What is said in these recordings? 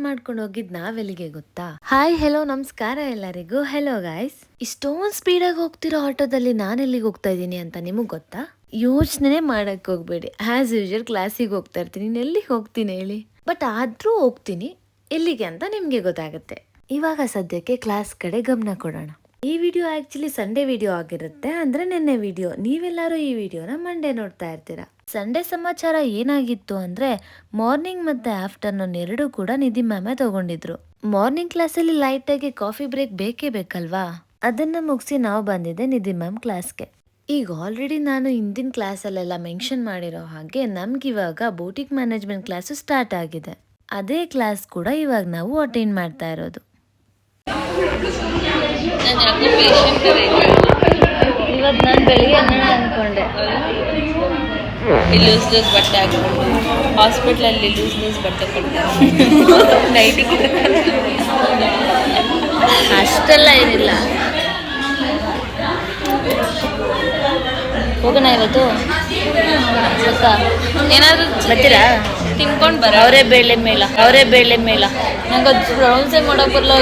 ಮಾಡ್ಕೊಂಡು ಹೋಗಿದ್ ನಾವೆಲ್ಲಿಗೆ ಗೊತ್ತಾ? ಹಾಯ್ ಹೆಲೋ ನಮಸ್ಕಾರ ಎಲ್ಲರಿಗೂ. ಹೆಲೋ ಗೈಸ್, ಇಷ್ಟೊಂದು ಸ್ಪೀಡಾಗಿ ಹೋಗ್ತಿರೋ ಆಟೋದಲ್ಲಿ ನಾನು ಎಲ್ಲಿಗೆ ಹೋಗ್ತಾ ಇದ್ದೀನಿ ಅಂತ ನಿಮಗ್ ಗೊತ್ತಾ? ಯೋಚನೆ ಮಾಡಕ್ ಹೋಗ್ಬೇಡಿ. ಆಸ್ ಯೂಶುವಲ್ ಕ್ಲಾಸಿಗೆ ಹೋಗ್ತಾ ಇರ್ತೀನಿ. ಎಲ್ಲಿಗೆ ಹೋಗ್ತೀನಿ ಹೇಳಿ? ಬಟ್ ಆದ್ರೂ ಹೋಗ್ತೀನಿ. ಎಲ್ಲಿಗೆ ಅಂತ ನಿಮ್ಗೆ ಗೊತ್ತಾಗುತ್ತೆ. ಇವಾಗ ಸದ್ಯಕ್ಕೆ ಕ್ಲಾಸ್ ಕಡೆ ಗಮನ ಕೊಡೋಣ. ಈ ವಿಡಿಯೋ ಆಕ್ಚುಲಿ ಸಂಡೇ ವಿಡಿಯೋ ಆಗಿರುತ್ತೆ, ಅಂದ್ರೆ ನಿನ್ನೆ ವಿಡಿಯೋ. ನೀವೆಲ್ಲರೂ ಈ ವಿಡಿಯೋನ ಮಂಡೇ ನೋಡ್ತಾ ಇರ್ತೀರಾ. ಸಂಡೇ ಸಮಾಚಾರ ಏನಾಗಿತ್ತು ಅಂದ್ರೆ, ಮಾರ್ನಿಂಗ್ ಮತ್ತೆ ಆಫ್ಟರ್ನೂನ್ ಎರಡೂ ಕೂಡ ನಿಧಿ ಮ್ಯಾಮೇ ತಗೊಂಡಿದ್ರು. ಮಾರ್ನಿಂಗ್ ಕ್ಲಾಸಲ್ಲಿ ಲೈಟ್ ಆಗಿ ಕಾಫಿ ಬ್ರೇಕ್ ಬೇಕೇ ಬೇಕಲ್ವಾ, ಅದನ್ನ ಮುಗಿಸಿ ನಾವು ಬಂದಿದ್ದೆ ನಿಧಿ ಮ್ಯಾಮ್ ಕ್ಲಾಸ್ಗೆ. ಈಗ ಆಲ್ರೆಡಿ ನಾನು ಹಿಂದಿನ ಕ್ಲಾಸಲ್ಲೆಲ್ಲ ಮೆನ್ಷನ್ ಮಾಡಿರೋ ಹಾಗೆ ನಮ್ಗಿವಾಗ ಬೌಟಿಕ್ ಮ್ಯಾನೇಜ್ಮೆಂಟ್ ಕ್ಲಾಸು ಸ್ಟಾರ್ಟ್ ಆಗಿದೆ. ಅದೇ ಕ್ಲಾಸ್ ಕೂಡ ಇವಾಗ ನಾವು ಅಟೆಂಡ್ ಮಾಡ್ತಾ ಇರೋದು. ಇವತ್ತು ನಾನು ಬೆಳಿಗ್ಗೆ ಅನ್ಕೊಂಡೆ ಲೂಸ್ ಬಟ್ಟೆ ಹಾಕೊಂಡು ಹಾಸ್ಪಿಟ್ಲಲ್ಲಿ ಲೂಸ್ ಬಟ್ಟೆ ಕೊಡ್ತಾರೆ ನೈಟಿಗೆ. ಅಷ್ಟೆಲ್ಲ ಏನಿಲ್ಲ. ಹೋಗೋಣ ಇವತ್ತು ಏನಾದ್ರು ಬರ್ತೀರಾ? ತಿನ್ಕೊಂಡು ಬರ. ಅವರೇ ಬೇಳೆ ಮೇಳ ನಂಗೆ ಅದು ಪ್ರೊನೌನ್ಸೇ ಮಾಡೋಕೆ ಬರಲ್ಲ.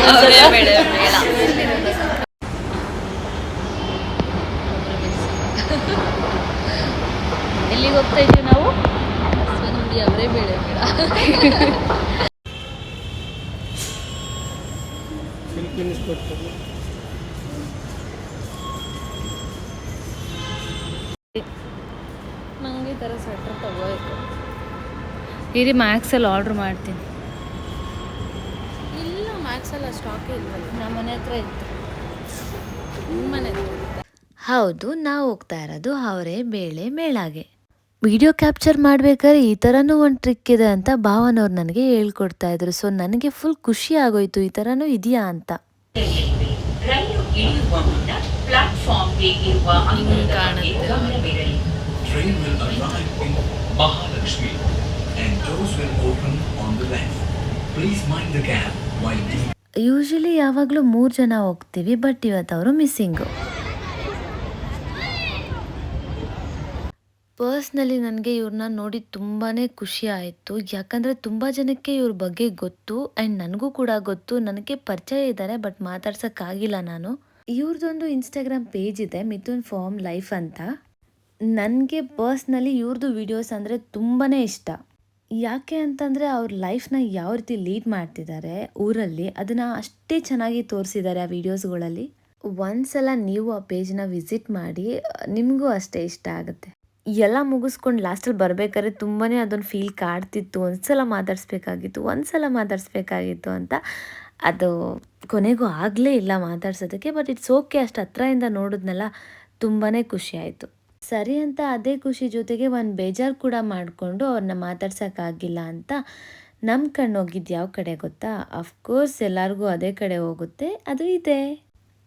ಬೇಳೆ ಮೇಳ ಎಲ್ಲಿಗೆ ಹೋಗ್ತಾ ಇದ್ದೀವಿ ನಾವು? ನಮಗೆ ಅವರೇ ಬೇಳೆ ಮೇಳ. ನಂಗೆ ಈ ಥರ ಸ್ವೆಟರ್ ತಗೋಬೇಕು. ಇರಿ ಮ್ಯಾಕ್ಸಲ್ಲಿ ಆರ್ಡ್ರ್ ಮಾಡ್ತೀನಿ. ಇಲ್ಲ ಮ್ಯಾಕ್ಸಲ್ಲ ಸ್ಟಾಕೇ ಇಲ್ವಲ್ಲ. ನಮ್ಮ ಮನೆ ಹತ್ರ ಇತ್ತು. ನಿಮ್ಮ ಮನೆ ಹೌದು, ನಾವು ಹೋಗ್ತಾ ಇರೋದು ಅವರೇ ಬೇಳೆ ಮೇಳಾಗೆ. ವಿಡಿಯೋ ಕ್ಯಾಪ್ಚರ್ ಮಾಡ್ಬೇಕಾದ್ರೆ ಈ ಥರನೂ ಒಂದು ಟ್ರಿಕ್ ಇದೆ ಅಂತ ಭಾವನವ್ರು ನನಗೆ ಹೇಳ್ಕೊಡ್ತಾ ಇದ್ರು. ಸೊ ನನಗೆ ಫುಲ್ ಖುಷಿ ಆಗೋಯ್ತು, ಈ ಥರನೂ ಇದೆಯಾ ಅಂತ. ಯೂಶಲಿ ಯಾವಾಗಲೂ 3 ಜನ ಹೋಗ್ತೀವಿ, ಬಟ್ ಇವತ್ತು ಅವರು ಮಿಸ್ಸಿಂಗು. ಪರ್ಸ್ನಲಿ ನನಗೆ ಇವ್ರನ್ನ ನೋಡಿ ತುಂಬಾ ಖುಷಿ ಆಯಿತು. ಯಾಕಂದರೆ ತುಂಬ ಜನಕ್ಕೆ ಇವ್ರ ಬಗ್ಗೆ ಗೊತ್ತು ಆ್ಯಂಡ್ ನನಗೂ ಕೂಡ ಗೊತ್ತು. ನನಗೆ ಪರಿಚಯ ಇದ್ದಾರೆ, ಬಟ್ ಮಾತಾಡ್ಸೋಕ್ಕಾಗಿಲ್ಲ ನಾನು. ಇವ್ರದ್ದೊಂದು ಇನ್ಸ್ಟಾಗ್ರಾಮ್ ಪೇಜ್ ಇದೆ, ಮಿಥುನ್ ಫಾರ್ಮ್ ಲೈಫ್ ಅಂತ. ನನಗೆ ಪರ್ಸ್ನಲಿ ಇವ್ರದ್ದು ವಿಡಿಯೋಸ್ ಅಂದರೆ ತುಂಬಾ ಇಷ್ಟ. ಯಾಕೆ ಅಂತಂದರೆ ಅವ್ರ ಲೈಫ್ನ ಯಾವ ರೀತಿ ಲೀಡ್ ಮಾಡ್ತಿದ್ದಾರೆ ಊರಲ್ಲಿ, ಅದನ್ನು ಅಷ್ಟೇ ಚೆನ್ನಾಗಿ ತೋರಿಸಿದ್ದಾರೆ ಆ ವಿಡಿಯೋಸ್ಗಳಲ್ಲಿ. ಒಂದ್ಸಲ ನೀವು ಆ ಪೇಜ್ನ ವಿಸಿಟ್ ಮಾಡಿ, ನಿಮಗೂ ಅಷ್ಟೇ ಇಷ್ಟ ಆಗುತ್ತೆ. ಎಲ್ಲ ಮುಗಿಸ್ಕೊಂಡು ಲಾಸ್ಟಲ್ಲಿ ಬರಬೇಕಾದ್ರೆ ತುಂಬಾ ಅದೊಂದು ಫೀಲ್ ಕಾಡ್ತಿತ್ತು. ಒಂದ್ಸಲ ಮಾತಾಡಿಸ್ಬೇಕಾಗಿತ್ತು ಅಂತ. ಅದು ಕೊನೆಗೂ ಆಗಲೇ ಇಲ್ಲ ಮಾತಾಡ್ಸೋದಕ್ಕೆ, ಬಟ್ ಇಟ್ಸ್ ಓಕೆ. ಅಷ್ಟು ಹತ್ರದಿಂದ ನೋಡಿದ್ನಲ್ಲ, ತುಂಬಾ ಖುಷಿ ಆಯಿತು. ಸರಿ ಅಂತ ಅದೇ ಖುಷಿ ಜೊತೆಗೆ ಒಂದು ಬೇಜಾರು ಕೂಡ ಮಾಡಿಕೊಂಡು ಅವ್ರನ್ನ ಮಾತಾಡ್ಸೋಕ್ಕಾಗಿಲ್ಲ ಅಂತ ನಮ್ಮ ಕಣ್ಣು ಹೋಗಿದ್ದು ಯಾವ ಕಡೆ ಗೊತ್ತಾ? ಅಫ್ಕೋರ್ಸ್ ಎಲ್ಲರಿಗೂ ಅದೇ ಕಡೆ ಹೋಗುತ್ತೆ, ಅದು ಇದೆ.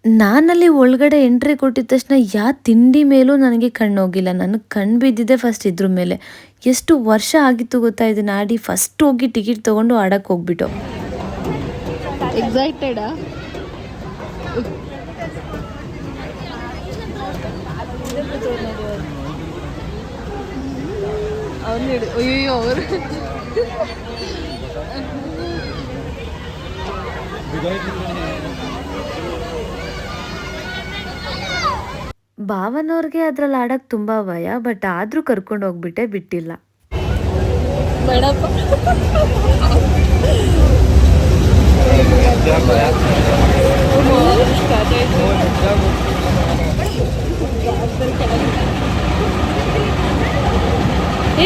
ನಾನಲ್ಲಿ ಒಳಗಡೆ ಎಂಟ್ರಿ ಕೊಟ್ಟಿದ ತಕ್ಷಣ ಯಾವ ತಿಂಡಿ ಮೇಲೂ ನನಗೆ ಕಣ್ಣು ಹೋಗಿಲ್ಲ. ನನಗೆ ಕಣ್ಣು ಬಿದ್ದಿದ್ದೆ ಫಸ್ಟ್ ಇದ್ರ ಮೇಲೆ. ಎಷ್ಟು ವರ್ಷ ಆಗಿತ್ತು ಗೊತ್ತಾ ಇದನ್ನ ಆಡಿ. ಫಸ್ಟ್ ಹೋಗಿ ಟಿಕೆಟ್ ತೊಗೊಂಡು ಆಡಕ್ಕೆ ಹೋಗ್ಬಿಟ್ಟು. ಎಕ್ಸೈಟೆಡಾ? ಅಯ್ಯೋ ಅವರು ಭಾವನವ್ರಿಗೆ ಅದ್ರಲ್ಲಿ ಆಡಕ್ಕೆ ತುಂಬ ಭಯ, ಬಟ್ ಆದರೂ ಕರ್ಕೊಂಡು ಹೋಗ್ಬಿಟ್ಟೆ, ಬಿಟ್ಟಿಲ್ಲ. ಬೇಡಪ್ಪ.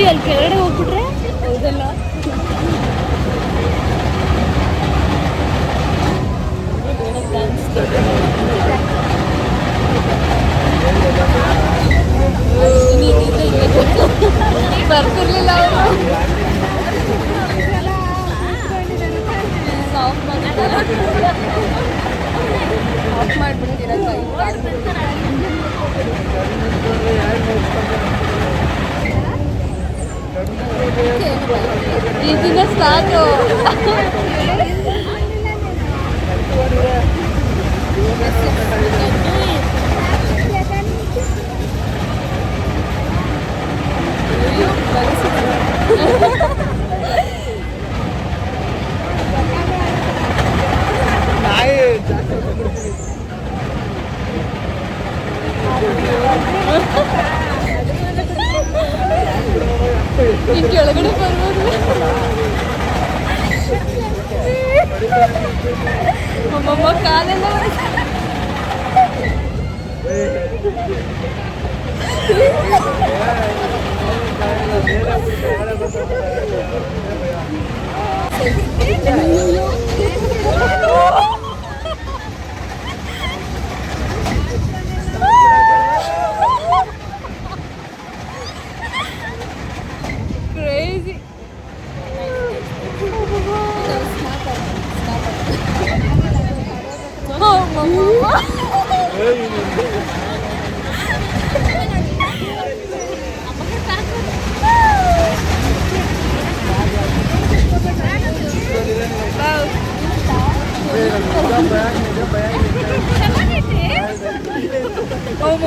ಅಲ್ಲಿ ಕೆಳಗಡೆ ಹೋಗ್ಬಿಟ್ರೆ ಹೌದಲ್ಲ. ಬರ್ತಿರ್ಲಿಲ್ಲ ಅವರು. ಆಫ್ ಮಾಡ್ಬಿಡ್ತೀರ ಕೈ. ಈಗಿನ ಸಾಕು. ಅಮ್ಮಮ್ಮ ಕಾಲೆಲ್ಲ crazy. Oh, mama. Oh,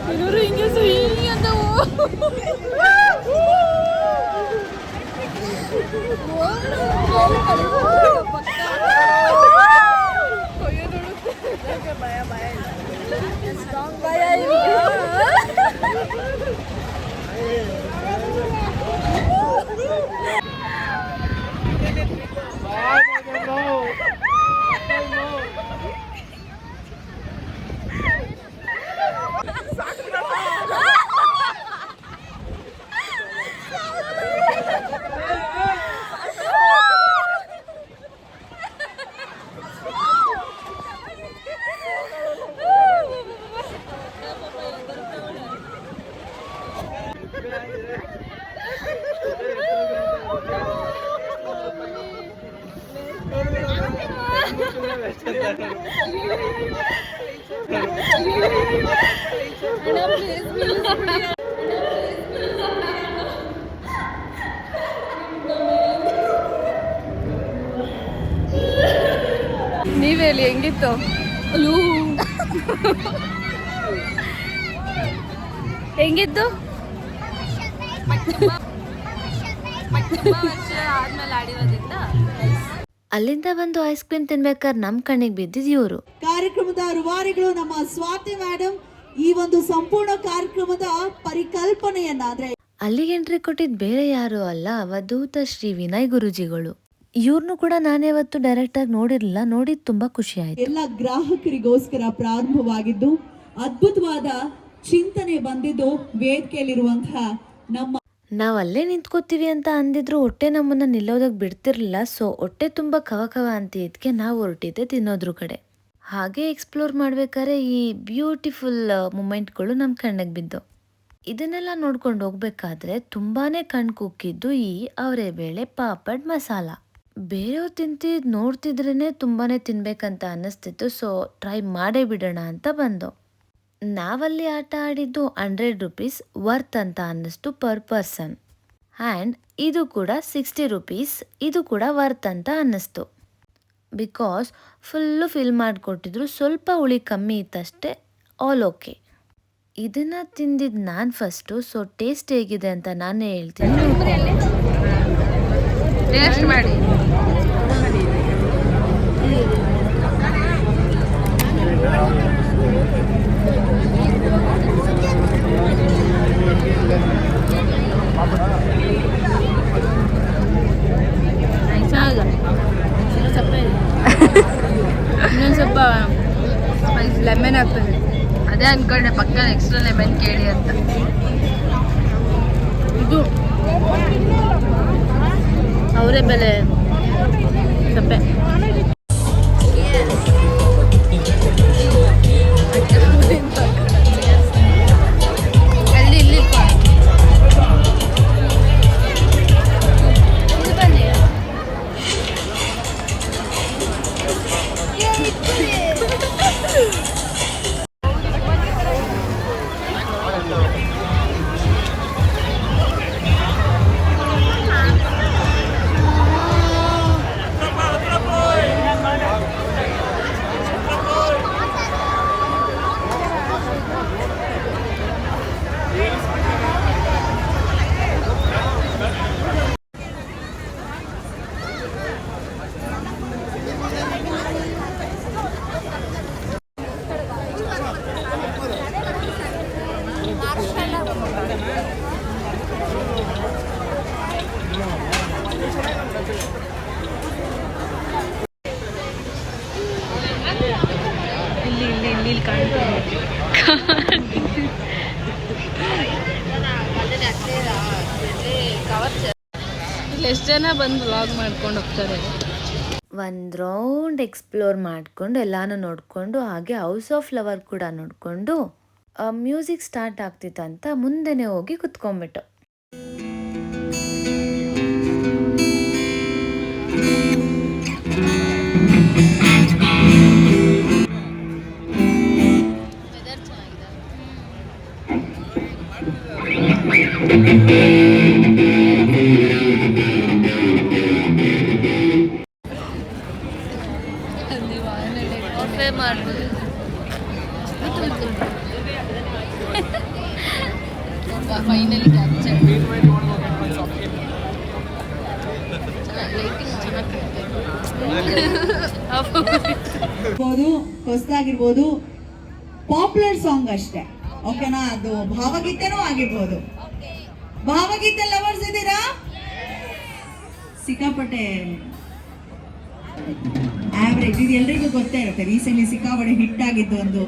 Menurut hingga sehingga tahu. ನೀವೇಲಿ ಹೆಂಗಿತ್ತು? ಹೆಂಗಿತ್ತು? ಅಲ್ಲಿಂದ ಬಂದು ಐಸ್ ಕ್ರೀಮ್ ತಿನ್ಬೇಕಾದ್ರೆ ನಮ್ ಕಣ್ಣಿಗೆ ಬಿದ್ದಿದ್ ಇವರು. ಕಾರ್ಯಕ್ರಮದ ರೂವಾರಿಗಳು ನಮ್ಮ ಸ್ವಾತಿ ಮೇಡಮ್ ಈ ಒಂದು ಸಂಪೂರ್ಣ ಕಾರ್ಯಕ್ರಮದ ಪರಿಕಲ್ಪನೆಯನ್ನ ಅಂದ್ರೆ ಅಲ್ಲಿಗೆ ಎಂಟ್ರಿ ಕೊಟ್ಟಿದ್ ಬೇರೆ ಯಾರು ಅಲ್ಲ, ಅವಧೂತ ಶ್ರೀ ವಿನಯ್ ಗುರುಜಿಗಳು. ಇವ್ರನ್ನು ಕೂಡ ನಾನೇವತ್ತು ಡೈರೆಕ್ಟ್ ಆಗಿ ನೋಡಿರ್ಲಿಲ್ಲ, ನೋಡಿದ್ ತುಂಬಾ ಖುಷಿ ಆಯ್ತು. ಎಲ್ಲ ಗ್ರಾಹಕರಿಗೋಸ್ಕರ ಪ್ರಾರಂಭವಾಗಿದ್ದು ಅದ್ಭುತವಾದ ಚಿಂತನೆ ಬಂದಿದ್ದು ವೇದಿಕೆಯಲ್ಲಿರುವಂತಹ ನಮ್ಮ ನಾವ್ ಅಲ್ಲೇ ನಿಂತ್ಕೋತೀವಿ ಅಂತ ಅಂದಿದ್ರು ಹೊಟ್ಟೆ ನಮ್ಮನ್ನ ನಿಲ್ಲೋದಕ್ ಬಿಡ್ತಿರ್ಲಿಲ್ಲ. ಸೊ ಹೊಟ್ಟೆ ತುಂಬಾ ಕವ ಅಂತಿದ್ಕೆ ನಾವು ಹೊರಟಿದ್ದೆ ತಿನ್ನೋದ್ರ ಕಡೆ. ಹಾಗೆ ಎಕ್ಸ್ಪ್ಲೋರ್ ಮಾಡ್ಬೇಕಾದ್ರೆ ಈ ಬ್ಯೂಟಿಫುಲ್ ಮೂಮೆಂಟ್ಗಳು ನಮ್ ಕಣ್ಣಿಗೆ ಬಿದ್ದು. ಇದನ್ನೆಲ್ಲ ನೋಡ್ಕೊಂಡು ಹೋಗ್ಬೇಕಾದ್ರೆ ತುಂಬಾನೇ ಕಣ್ ಕುಕ್ಕಿದ್ದು ಈ ಅವರೆಬೇಳೆ ಪಾಪಡ್ ಮಸಾಲ. ಬೇರೆಯವ್ರು ತಿಂತಿದ್ ನೋಡ್ತಿದ್ರೇನೆ ತುಂಬಾನೇ ತಿನ್ಬೇಕಂತ ಅನ್ನಿಸ್ತಿತ್ತು. ಸೊ ಟ್ರೈ ಮಾಡೇ ಬಿಡೋಣ ಅಂತ ಬಂದು. ನಾವಲ್ಲಿ ಆಟ ಆಡಿದ್ದು 100 ರೂಪೀಸ್ ವರ್ತ್ ಅಂತ ಅನ್ನಿಸ್ತು ಪರ್ ಪರ್ಸನ್. ಆ್ಯಂಡ್ ಇದು ಕೂಡ 60 ರೂಪೀಸ್, ಇದು ಕೂಡ ವರ್ತ್ ಅಂತ ಅನ್ನಿಸ್ತು. ಬಿಕಾಸ್ ಫುಲ್ಲು ಫಿಲ್ ಮಾಡಿಕೊಟ್ಟಿದ್ರು, ಸ್ವಲ್ಪ ಹುಳಿ ಕಮ್ಮಿ ಇತ್ತಷ್ಟೇ, ಆಲ್ ಓಕೆ. ಇದನ್ನ ತಿಂದಿದ್ದು ನಾನು ಫಸ್ಟು. ಸೊ ಟೇಸ್ಟ್ ಹೇಗಿದೆ ಅಂತ ನಾನೇ ಹೇಳ್ತೀನಿ. ಟೇಸ್ಟ್ ಮಾಡಿ. ಇನ್ನೊಂದು ಸ್ವಲ್ಪ ಲೆಮನ್ ಹಾಕ್ತದೆ. ಅದೇ ಅನ್ಕೊಂಡೆ ಪಕ್ಕ ಎಕ್ಸ್ಟ್ರಾ ಲೆಮನ್ ಕೇಳಿ ಅಂತ. ಇದು ಅವರೇ ಬೆಲೆ ಸಪ್ಪೆ. ಅಲ್ಲಿ ಇಲ್ಲಿ ಇಲ್ಲಿ ಕಾಣ್ತೀವಿ. ಇಲ್ಲಿ ಎಷ್ಟು ಜನ ಬಂದು ವ್ಲಾಗ್ ಮಾಡ್ಕೊಂಡು ಹೋಗ್ತಾರೆ. ಒಂದು ರೌಂಡ್ ಎಕ್ಸ್ಪ್ಲೋರ್ ಮಾಡಿಕೊಂಡು ಎಲ್ಲಾನು ನೋಡಿಕೊಂಡು ಹಾಗೆ ಹೌಸ್ ಆಫ್ ಫ್ಲವರ್ ಕೂಡ ನೋಡಿಕೊಂಡು ಮ್ಯೂಸಿಕ್ ಸ್ಟಾರ್ಟ್ ಆಗ್ತಿತ್ತಂತ ಮುಂದೆನೇ ಹೋಗಿ ಕುತ್ಕೊಂಡ್ಬಿಟ್ಟು. ಕಾಫೆ ಮಾಡ್ಬೋದು. Finally capture. ಹೊಸದಾಗಿರ್ಬೋದು, ಪಾಪ್ಯುಲರ್ ಸಾಂಗ್ ಅಷ್ಟೇ, ಓಕೆನಾ? ಅದು ಭಾವಗೀತೆನೂ ಆಗಿರ್ಬೋದು. ಭಾವಗೀತೆ ಲವರ್ಸ್ ಇದ್ದೀರಾ? ಸಿಕ್ಕಾಪಟ್ಟೆ ಆವ್ರೇಜ್, ಇದು ಎಲ್ರಿಗೂ ಗೊತ್ತೇ ಇರುತ್ತೆ. ರೀಸೆಂಟ್ಲಿ ಸಿಕ್ಕಾಪಟ್ಟೆ ಹಿಟ್ ಆಗಿದ್ದು ಒಂದು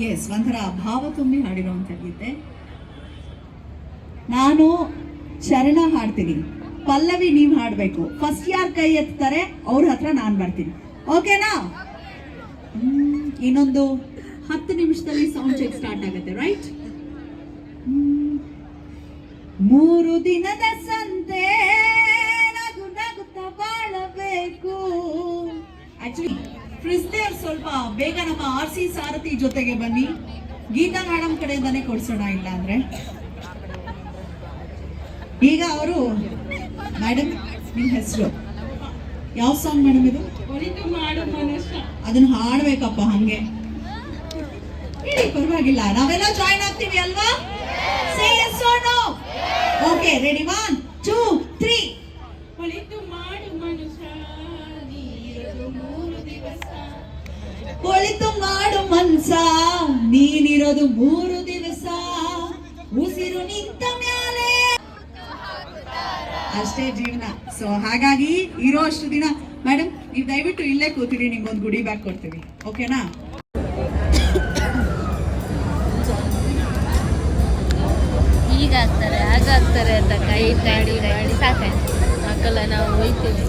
ಎಸ್, ಒಂಥರ ಭಾವ ತುಂಬಿ ಹಾಡಿರುವಂತ ಗೀತೆ. ನಾನು ಚರಣ ಹಾಡ್ತೀನಿ, ಪಲ್ಲವಿ ನೀವ್ ಹಾಡ್ಬೇಕು. ಫಸ್ಟ್ ಯಾರು ಕೈ ಎತ್ತಾರೆ ಅವ್ರ ಹತ್ರ ನಾನ್ ಬರ್ತೀನಿ, ಓಕೆನಾ? ಇನ್ನೊಂದು 10 ನಿಮಿಷದಲ್ಲಿ ಸೌಂಡ್ ಚೆಕ್ ಸ್ಟಾರ್ಟ್ ಆಗುತ್ತೆ, ರೈಟ್? 3 ದಿನದ ಸಂತೆ ನಗು ನಗುತ್ತಾ ಬಾಳಬೇಕು. ಆಕ್ಚುಲಿ ಕ್ರಿಸ್ತೇವ್ ಸ್ವಲ್ಪ ಬೇಗ ನಮ್ಮ RC ಸಾರಥಿ ಜೊತೆಗೆ ಬನ್ನಿ. ಗೀತಾ ಮೇಡಮ್ ಕಡೆಯಿಂದಾನೇ ಕೊಡ್ಸೋಣ, ಇಲ್ಲ ಅಂದ್ರೆ. ಈಗ ಅವರು ಮೇಡಮ್, ನಿಮ್ ಹೆಸರು ಯಾವ ಸಾಂಗ್ ಮೇಡಮ್ ಇದು? ಅದನ್ನ ಹಾಡ್ಬೇಕಪ್ಪ, ಹಂಗೆ ಹೇಳಿ, ಪರವಾಗಿಲ್ಲ, ನಾವೆಲ್ಲ ಜಾಯಿನ್ ಆಗ್ತೀವಿ ಅಲ್ವಾ? Say yes or no. Okay, ready? 1 2 3. ಒಳಿತು ಮಾಡು ಮನುಷ್ಯ ನೀರದು 3 ದಿವಸ. ಒಳಿತು ಮಾಡು ಮನ್ಸ ನೀನಿರೋದು 3 ದಿವಸ. ಉಸಿರು ನಿಂತ ಮ್ಯಾಲೆ ಅಷ್ಟೇ ಜೀವನ. ಸೊ ಹಾಗಾಗಿ ಇರೋ ಅಷ್ಟು ದಿನ ಮೇಡಮ್ ನೀವು ದಯವಿಟ್ಟು ಇಲ್ಲೇ ಕೂತಿರಿ, ನಿಮ್ಗೊಂದು ಗುಡಿ ಬ್ಯಾಗ್ ಕೊಡ್ತೀವಿ, ಓಕೆನಾ? ಹೀಗಾಗ್ತಾರೆ ಹಾಗಾಗ್ತಾರೆ ಅಂತ ಕೈ ಗಾಡಿ ಸಾಕಾಯ್ತು. ಹಾಕಲ್ಲ, ನಾವು ಹೋಯ್ತೀವಿ,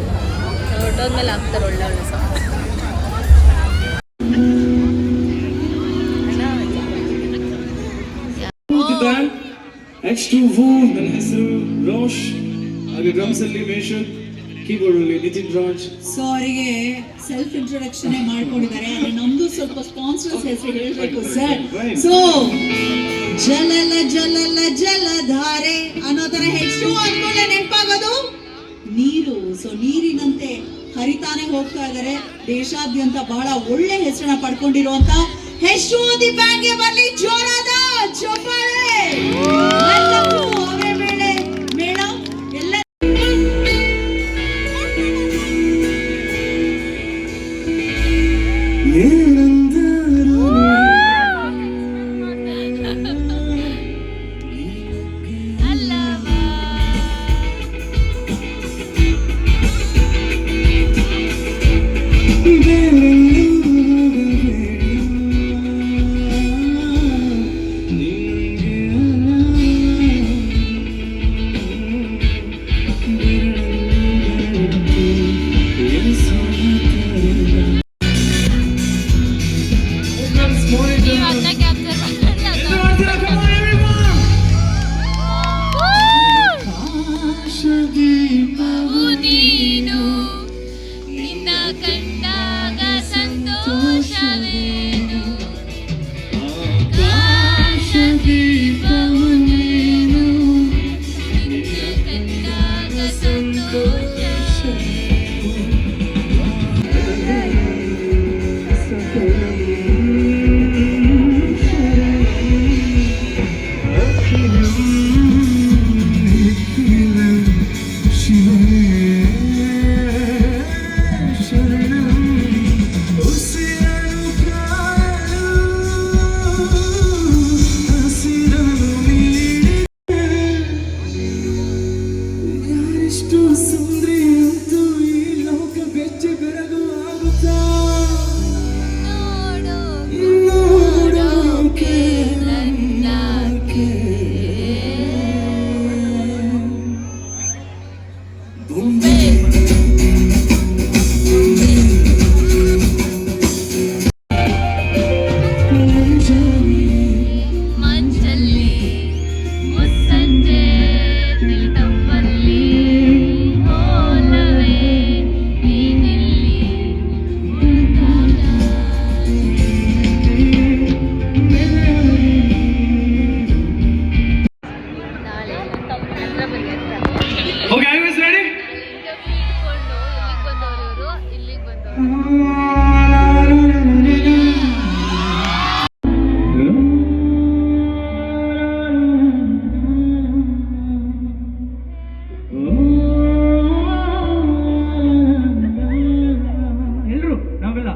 ಹೊರಟೋದ್ಮೇಲೆ ಹಾಕ್ತಾರೆ ಒಳ್ಳೆ ಒಳ್ಳೆ ಸಾಂಗ್. X2 ನನ್ನ ಹೆಸರು ರೋಶ್, ಹಾಗೆ ಡ್ರಮ್ಸ್ ಅಲ್ಲಿ ಮೇಷಕ್, ಕೀಬೋರ್ಡ್ ಅಲ್ಲಿ ನಿತಿನ್ ರಾಜ್. ಸೊ ಅವರಿಗೆ ಸೆಲ್ಫ್ ಇಂಟ್ರೊಡಕ್ಷನ್ ಮಾಡ್ಕೊಂಡಿದ್ದಾರೆ, ಆದ್ರೆ ನಮ್ದು ಸ್ವಲ್ಪ ಸ್ಪಾನ್ಸರ್ಸ್ ಹೆಸರು ಹೇಳ್ಬೇಕು ಸರ್. ಸೊ ಜಲಲ ಜಲಲ ಜಲಧಾರೆ ಅನ್ನೋ ತರ H2 ಅಂದ್ಕೊಂಡೆ ನೆನಪಾಗೋದು ನೀರು. ಸೊ ನೀರಿನಂತೆ ಹರಿತಾನೆ ಹೋಗ್ತಾ ಇದ್ದಾರೆ. ದೇಶಾದ್ಯಂತ ಬಹಳ ಒಳ್ಳೆ ಹೆಸರನ್ನ ಪಡ್ಕೊಂಡಿರುವಂತ H2 ದಿ ಬ್ಯಾಂಡ್ಗೆ ಬರ್ಲಿ ಜೋರಾದ ಚಪ್ಪಾಳೆ. ಅವರೇ ಮೇಳ ಎಲ್ಲ ಸುಂದ್ರಿ ಅಂತೂ ಈ ಲೋಕ ಬೆಚ್ಚ ಬೆರಗು ಆಗುತ್ತಾ. ಎಲ್ರು ನಾವೆಲ್ಲ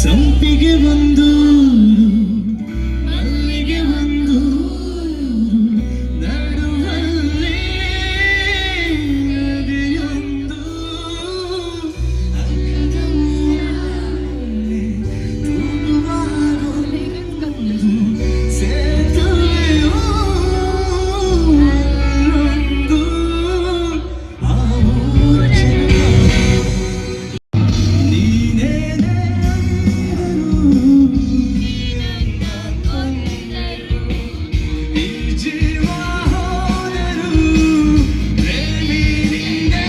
ಸಂಪಿಗೆ ಒಂದು ಮಲ್ಲಿಗೆ ಒಂದು ನಡುವಲ್ಲಿ ನದಿಯೊಂದು ಅಗ್ಗದ ಮೇಲೆ ತೂಗುವಾಗೊಂದು ಸೇತುವೆಯೋ ಒಂದು ಆ ಊರ ನೀನೇನೆ ಈ ಜೀವ ಹೋದರು ಪ್ರೇಮಿ ನಿನ್ನೆ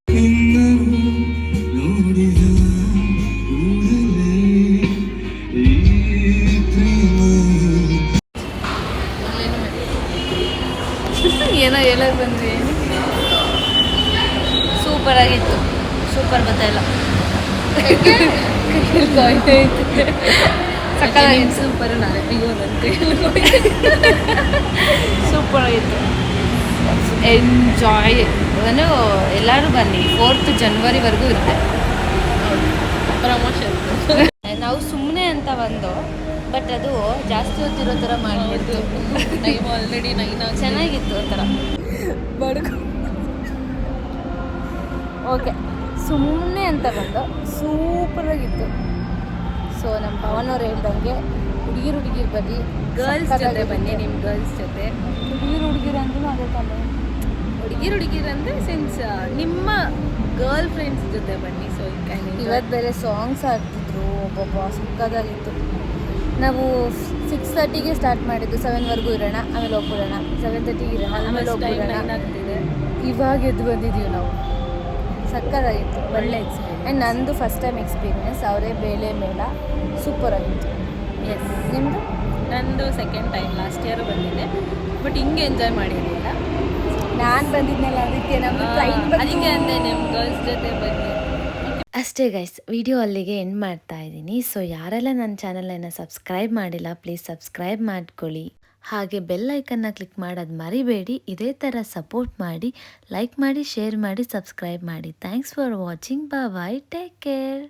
ನಿನ್ನನ್ನು ನೋಡಿದ ಕೂಡಲೇ ಈ ಪ್ರೇಮ ಏನೋ ಹೇಳಕ್ ಬಂದ್ವಿ. ಸೂಪರ್ ಆಗಿತ್ತು. ಸೂಪರ್ ಗೊತ್ತಾಯಿಲ್ಲ. ಸಕ್ಕತ್ತಾಗಿತ್ತು. ಸೂಪರ್ ನಾಳೆ ಅಯ್ಯೋ ನಂತೆ ಸೂಪರ್ ಆಗಿತ್ತು. ಎಂಜಾಯ್. ಅದನ್ನು ಎಲ್ಲರೂ ಬನ್ನಿ. 4th ಜನವರಿವರೆಗೂ ಇರುತ್ತೆ. ಪ್ರಮೋಷನ್. ನಾವು ಸುಮ್ಮನೆ ಅಂತ ಬಂದು, ಬಟ್ ಅದು ಜಾಸ್ತಿ ಹೊತ್ತಿರೋ ಥರ ಮಾಡಿಬಿಡ್ತು. ಟೈಮ್ ಆಲ್ರೆಡಿ 9 ಆಗಿ ಚೆನ್ನಾಗಿತ್ತು ಒಂಥರ. ಓಕೆ, ಸುಮ್ಮನೆ ಅಂತ ಬಂದು ಸೂಪರಾಗಿತ್ತು. ಸೊ ನಮ್ಮ ಪವನ್ ಅವ್ರು ಹೇಳ್ದಂಗೆ ಹುಡುಗಿರು ಬನ್ನಿ, ಗರ್ಲ್ಸ್ ಜೊತೆ ಬನ್ನಿ. ನಿಮ್ಮ ಗರ್ಲ್ಸ್ ಜೊತೆ ಹುಡುಗಿರು ಅಂದ್ರೂ ಅದೇ ತಾನೆ. ಹುಡುಗಿರು ಅಂದರೆ ಸೆನ್ಸ್ ನಿಮ್ಮ ಗರ್ಲ್ ಫ್ರೆಂಡ್ಸ್ ಜೊತೆ ಬನ್ನಿ. ಸೊ ಇವತ್ತು ಬೇರೆ ಸಾಂಗ್ಸ್ ಆಡ್ತಿದ್ರು. ಒಬ್ಬೊಬ್ಬ ಸಕ್ಕದಾಗಿತ್ತು. ನಾವು 6:30ಗೆ ಸ್ಟಾರ್ಟ್ ಮಾಡಿದ್ದು. 7ವರೆಗೂ ಇರೋಣ, ಆಮೇಲೆ ಹೋಗ್ಬಿಡೋಣ. 7:30ಗೆ ಇರೋಣ, ಆಮೇಲೆ ಹೋಗ್ಬಿಡೋಣ. ಆಗ್ತಿದೆ. ಇವಾಗ ಎದ್ದು ಬಂದಿದ್ದೀವಿ ನಾವು. ಸಕ್ಕದಾಗಿತ್ತು. ಒಳ್ಳೆ ಎಕ್ಸ್ಪೀರಿಯನ್ಸ್. ಆ್ಯಂಡ್ ನಂದು ಫಸ್ಟ್ ಟೈಮ್ ಎಕ್ಸ್ಪೀರಿಯನ್ಸ್. ಅವರೇ ಬೇಳೆ ಮೇಳ ಸೂಪರಾಗಿತ್ತು. ಎಸ್, ನಿಮ್ಮದು? ನಂದು ಸೆಕೆಂಡ್ ಟೈಮ್. ಲಾಸ್ಟ್ ಇಯರು ಬಂದಿದ್ದೆ, ಬಟ್ ಹಿಂಗೆ ಎಂಜಾಯ್ ಮಾಡಿರಲಿಲ್ಲ. ನಾನು ಬಂದಿದ್ನಲ್ಲ, ಅದಕ್ಕೆ ನಮ್ಮ ಅದಕ್ಕೆ ಅಂದೆ ನಿಮ್ಮ ಗರ್ಲ್ಸ್ ಜೊತೆ ಬನ್ನಿ. ಅಷ್ಟೇ ಗೈಸ್, ವಿಡಿಯೋ ಅಲ್ಲಿಗೆ ಎಂಡ್ ಮಾಡ್ತಾ ಇದ್ದೀನಿ. ಸೊ ಯಾರೆಲ್ಲ ನನ್ನ ಚಾನಲನ್ನು ಸಬ್ಸ್ಕ್ರೈಬ್ ಮಾಡಿಲ್ಲ, ಪ್ಲೀಸ್ ಸಬ್ಸ್ಕ್ರೈಬ್ ಮಾಡ್ಕೊಳ್ಳಿ. ಹಾಗೆ ಬೆಲ್ ಐಕನ್ನ ಕ್ಲಿಕ್ ಮಾಡೋದು ಮರಿಬೇಡಿ. ಇದೇ ಥರ ಸಪೋರ್ಟ್ ಮಾಡಿ, ಲೈಕ್ ಮಾಡಿ, ಶೇರ್ ಮಾಡಿ, ಸಬ್ಸ್ಕ್ರೈಬ್ ಮಾಡಿ. Thanks for watching. Bye, take care.